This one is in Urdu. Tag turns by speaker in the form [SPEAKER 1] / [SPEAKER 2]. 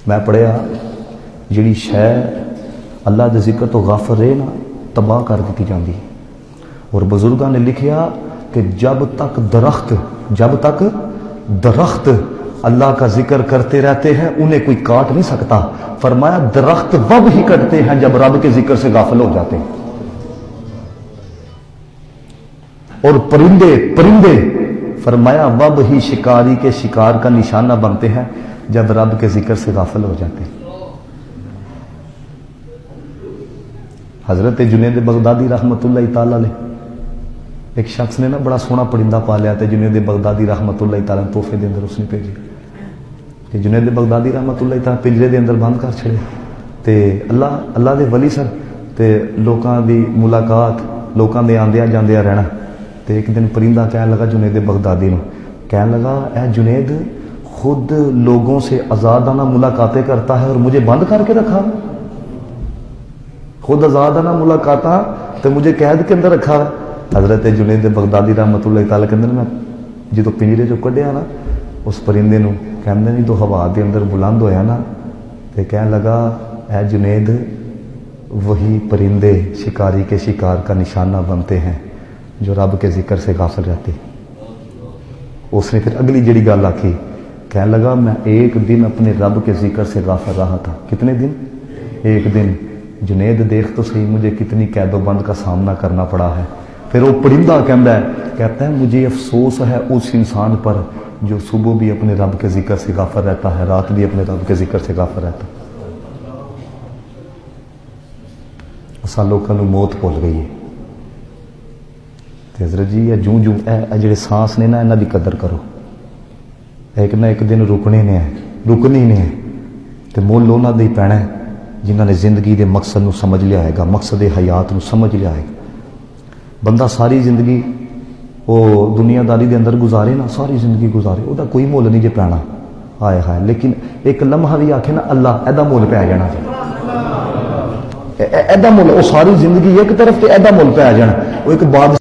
[SPEAKER 1] میں پڑھیا جڑی شے اللہ دے ذکر تو غافل رہے نا تباہ کر دیتی جاندی. اور بزرگاں نے لکھیا کہ جب تک درخت اللہ کا ذکر کرتے رہتے ہیں انہیں کوئی کاٹ نہیں سکتا. فرمایا درخت وب ہی کٹتے ہیں جب رب کے ذکر سے غافل ہو جاتے ہیں. اور پرندے فرمایا وب ہی شکاری کے شکار کا نشانہ بنتے ہیں جب رب کے ذکر سے غافل ہو جاتے ہیں. حضرت جنید بغدادی رحمت اللہ تعالی علیہ ایک شخص نے نا بڑا سونا پرندہ پالیا تے جنید بغدادی رحمت اللہ تعالی نے تحفے دے اندر اس نے بھیجے کہ جنید بغدادی رحمت اللہ تعالی پنجرے دے اندر بند کر چھڑے تے اللہ دے ولی سن تے لوکاں دی ملاقات لوکاں دے آندیاں جاندیاں رہنا. تے ایک دن پرندہ کہنے لگا جنید بغدادی نو کہنے لگا اے جنید خود لوگوں سے آزادانہ ملاقاتیں کرتا ہے اور مجھے بند کر کے رکھا, خود آزادانہ ملاقاتاں تو مجھے قید کے اندر رکھا. حضرت جنید بغدادی رحمت اللہ تعالی کے اندر میں جدو پنجرے چو کڈیا نا اس پرندے نو کہندے نہیں تو ہوا دے اندر بلند ہویا نا تے کہنے لگا اے جنید وہی پرندے شکاری کے شکار کا نشانہ بنتے ہیں جو رب کے ذکر سے غافل رہتے. اس نے پھر اگلی جڑی گل آکی کہنے لگا میں ایک دن اپنے رب کے ذکر سے غافل رہا تھا. کتنے دن؟ ایک دن. جنید دیکھ تو صحیح مجھے کتنی قید و بند کا سامنا کرنا پڑا ہے. پھر وہ پرندہ کہتا ہے مجھے افسوس ہے اس انسان پر جو صبح بھی اپنے رب کے ذکر سے غافل رہتا ہے رات بھی اپنے رب کے ذکر سے غافل رہتا ہے. اساں لوکاں نوں موت بھول گئی ہے. حضرت جی جوں جڑے سانس نے نا انہاں دی قدر کرو. ایک نہ ایک دن رکنی نہیں ہے تے مول انہاں دا ہی پینا ہے جنہاں نے زندگی دے مقصد نو سمجھ لیا ہے گا, مقصد حیات نو سمجھ لیا ہے گا. بندہ ساری زندگی وہ دنیا داری دے اندر گزارے نا, ساری زندگی گزارے وہ کوئی مول نہیں جے پینا آئے ہائے, لیکن ایک لمحہ بھی آکھے نا اللہ ایدا مول پہ آ جانا ایدا مول, وہ ساری زندگی ایک طرف تے ایدا مول پہ آ جانا. وہ ایک بادشاہ